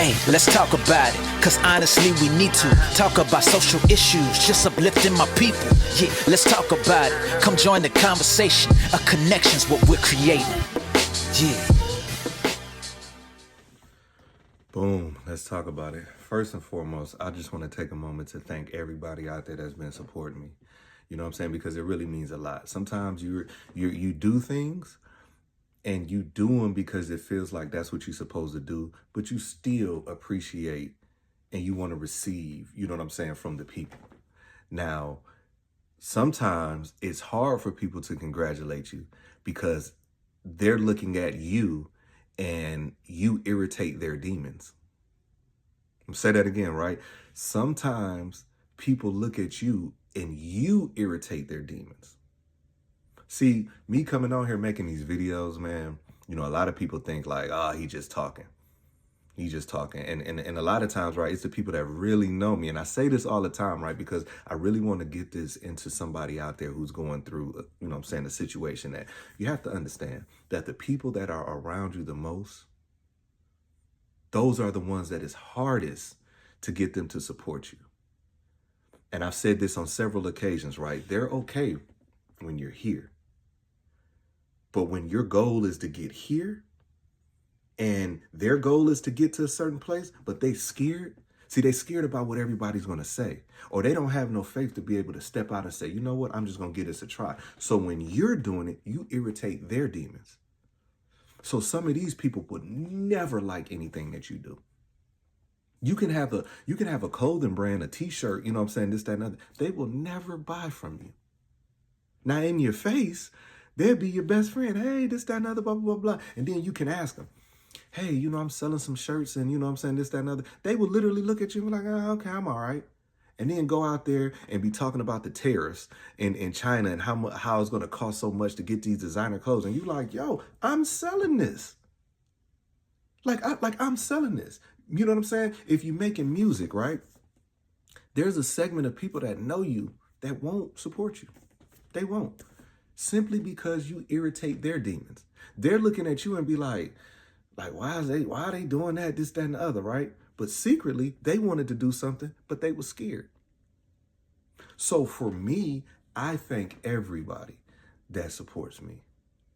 Hey, let's talk about it, cause honestly we need to talk about social issues, just uplifting my people. Yeah, let's talk about it. Come join the conversation. A connection's what we're creating. Yeah. Boom, let's talk about it. First and foremost, I just want to take a moment to thank everybody out there that's been supporting me. You know what I'm saying? Because it really means a lot. Sometimes you do things and you do them because it feels like that's what you're supposed to do, but you still appreciate and you want to receive, you know what I'm saying, from the people. Now, sometimes it's hard for people to congratulate you because they're looking at you and you irritate their demons. I'm say that again, right? Sometimes people look at you and you irritate their demons. See, me coming on here making these videos, man, you know, a lot of people think like, he just talking. He's just talking. And a lot of times, right, it's the people that really know me. And I say this all the time, right, because I really want to get this into somebody out there who's going through, you know what I'm saying, a situation that you have to understand that the people that are around you the most, those are the ones that is hardest to get them to support you. And I've said this on several occasions, right? They're okay when you're here. But when your goal is to get here and their goal is to get to a certain place, but they scared. See, they scared about what everybody's going to say, or they don't have no faith to be able to step out and say, you know what, I'm just going to give this a try. So when you're doing it, you irritate their demons. So some of these people would never like anything that you do. You can have a clothing brand, a t-shirt, you know what I'm saying, this, that, and other. They will never buy from you. Now in your face, they'll be your best friend. Hey, this, that, and other, blah, blah, blah, blah. And then you can ask them, hey, you know, I'm selling some shirts and, you know what I'm saying, this, that, and other. They will literally look at you and be like, oh, okay, I'm all right. And then go out there and be talking about the tariffs in China and how it's going to cost so much to get these designer clothes. And you like, yo, I'm selling this. I'm selling this. You know what I'm saying? If you're making music, right? There's a segment of people that know you that won't support you. They won't. Simply because you irritate their demons. They're looking at you and be like, why are they doing that, this, that, and the other, right? But secretly, they wanted to do something, but they were scared. So for me, I thank everybody that supports me.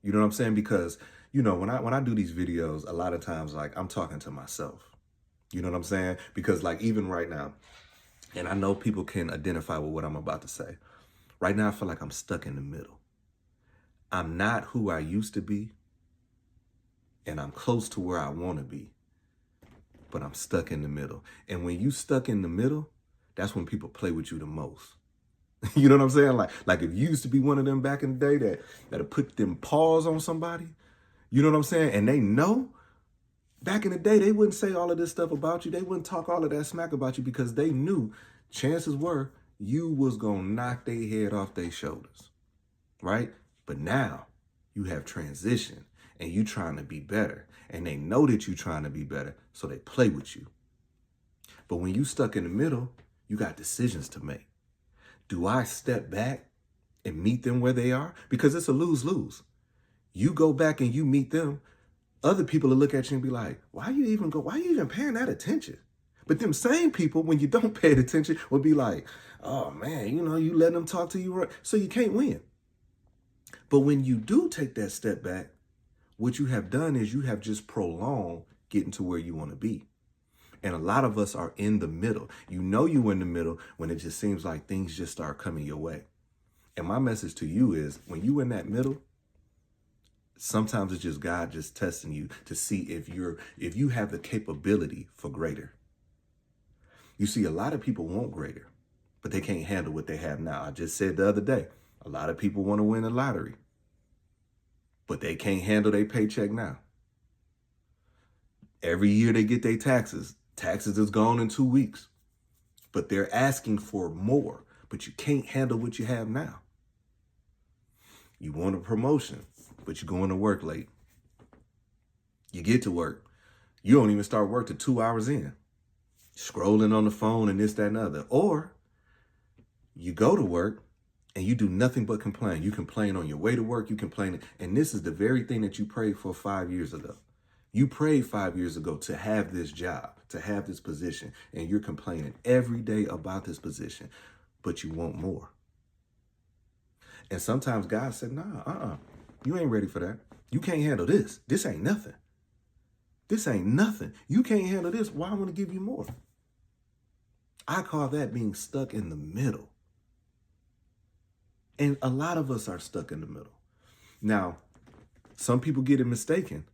You know what I'm saying? Because, you know, when I do these videos, a lot of times, like, I'm talking to myself. You know what I'm saying? Because, like, even right now, and I know people can identify with what I'm about to say. Right now, I feel like I'm stuck in the middle. I'm not who I used to be, and I'm close to where I want to be, but I'm stuck in the middle. And when you stuck in the middle, that's when people play with you the most. You know what I'm saying? Like if you used to be one of them back in the day that'll put them paws on somebody, you know what I'm saying? And they know, back in the day, they wouldn't say all of this stuff about you. They wouldn't talk all of that smack about you because they knew chances were you was going to knock their head off their shoulders, right? But now you have transitioned and you trying to be better, and they know that you trying to be better, so they play with you. But when you stuck in the middle, you got decisions to make. Do I step back and meet them where they are? Because it's a lose-lose. You go back and you meet them, other people will look at you and be like, why you even paying that attention? But them same people, when you don't pay attention, will be like, oh man, you know, you letting them talk to you, right? So you can't win. But when you do take that step back, what you have done is you have just prolonged getting to where you want to be. And a lot of us are in the middle. You know you're in the middle when it just seems like things just start coming your way. And my message to you is, when you in that middle, sometimes it's just God just testing you to see if you have the capability for greater. You see, a lot of people want greater, but they can't handle what they have now. I just said the other day, a lot of people want to win the lottery, but they can't handle their paycheck now. Every year they get their taxes. Taxes is gone in 2 weeks, but they're asking for more, but you can't handle what you have now. You want a promotion, but you're going to work late. You get to work. You don't even start work till 2 hours in, scrolling on the phone and this, that, and other. Or you go to work and you do nothing but complain. You complain on your way to work, you complain. And this is the very thing that you prayed for 5 years ago. You prayed 5 years ago to have this job, to have this position, and you're complaining every day about this position, but you want more. And sometimes God said, nah, you ain't ready for that. You can't handle this. This ain't nothing. This ain't nothing. You can't handle this. Why I want to give you more? I call that being stuck in the middle. And a lot of us are stuck in the middle. Now, some people get it mistaken.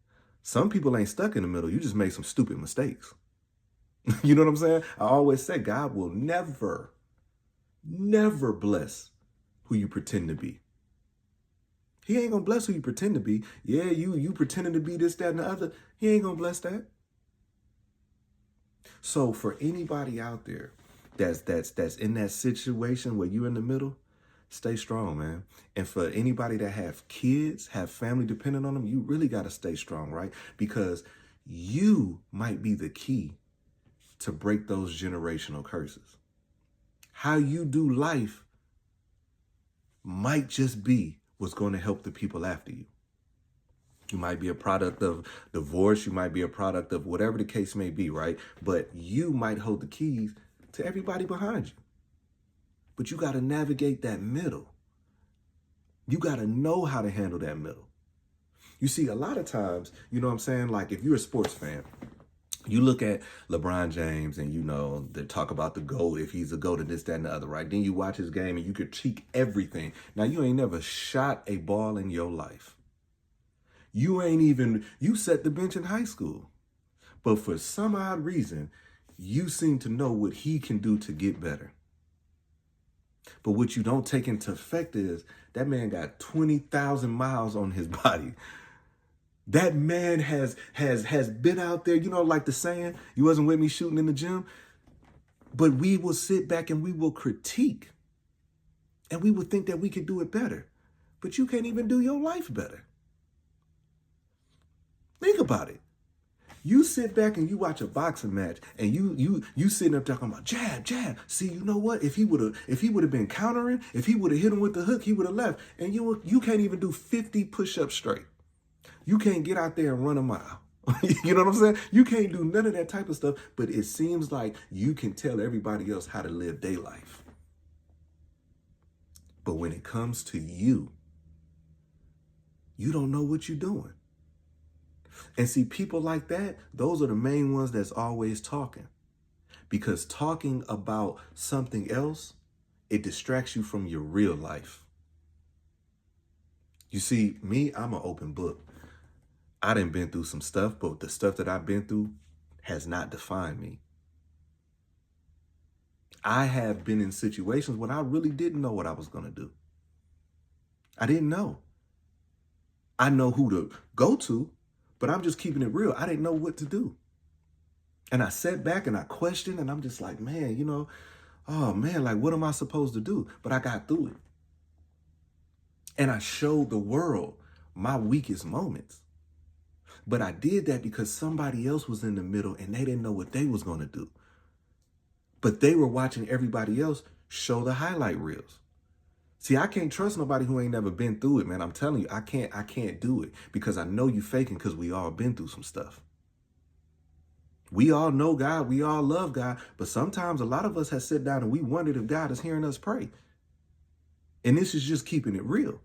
Some people ain't stuck in the middle. You just made some stupid mistakes. You know what I'm saying? I always say God will never bless who you pretend to be. He ain't gonna bless who you pretend to be. Yeah, you pretending to be this, that, and the other. He ain't gonna bless that. So for anybody out there that's in that situation where you're in the middle, stay strong, man. And for anybody that have kids, have family dependent on them, you really got to stay strong, right? Because you might be the key to break those generational curses. How you do life might just be what's going to help the people after you. You might be a product of divorce. You might be a product of whatever the case may be, right? But you might hold the keys to everybody behind you. But you got to navigate that middle. You got to know how to handle that middle. You see, a lot of times, you know what I'm saying? Like if you're a sports fan, you look at LeBron James and, you know, they talk about the GOAT, if he's a GOAT and this, that, and the other, right? Then you watch his game and you critique everything. Now, you ain't never shot a ball in your life. You set the bench in high school. But for some odd reason, you seem to know what he can do to get better. But what you don't take into effect is that man got 20,000 miles on his body. That man has been out there, you know, like the saying, you wasn't with me shooting in the gym. But we will sit back and we will critique. And we will think that we could do it better. But you can't even do your life better. Think about it. You sit back and you watch a boxing match and you sitting up talking about jab. See, you know what? If he would have been countering, if he would have hit him with the hook, he would have left. And you can't even do 50 push-ups straight. You can't get out there and run a mile. You know what I'm saying? You can't do none of that type of stuff, but it seems like you can tell everybody else how to live their life. But when it comes to you, you don't know what you're doing. And see, people like that, those are the main ones that's always talking. Because talking about something else, it distracts you from your real life. You see, me, I'm an open book. I done been through some stuff, but the stuff that I've been through has not defined me. I have been in situations when I really didn't know what I was going to do. I didn't know. I know who to go to, but I'm just keeping it real. I didn't know what to do. And I sat back and I questioned and I'm just like, man, you know, oh man, like what am I supposed to do? But I got through it. And I showed the world my weakest moments. But I did that because somebody else was in the middle and they didn't know what they was going to do. But they were watching everybody else show the highlight reels. See, I can't trust nobody who ain't never been through it, man. I'm telling you, I can't do it because I know you faking because we all been through some stuff. We all know God. We all love God. But sometimes a lot of us have sat down and we wondered if God is hearing us pray. And this is just keeping it real.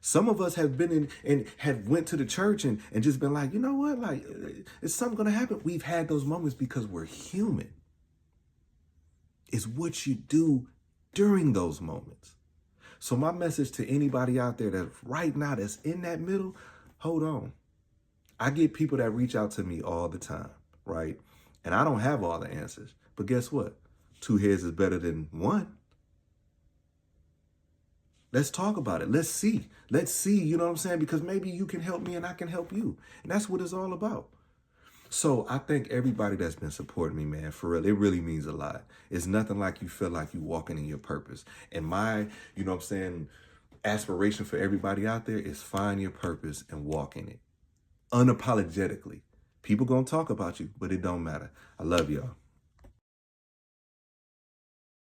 Some of us have been in and have went to the church and just been like, you know what? Like, is something going to happen? We've had those moments because we're human. It's what you do during those moments. So my message to anybody out there that right now that's in that middle, hold on. I get people that reach out to me all the time, right? And I don't have all the answers. But guess what? 2 heads is better than 1. Let's talk about it. Let's see, you know what I'm saying? Because maybe you can help me and I can help you. And that's what it's all about. So I thank everybody that's been supporting me, man, for real. It really means a lot. It's nothing like you feel like you walking in your purpose. And my, you know what I'm saying, aspiration for everybody out there is find your purpose and walk in it. Unapologetically. People gonna talk about you, but it don't matter. I love y'all.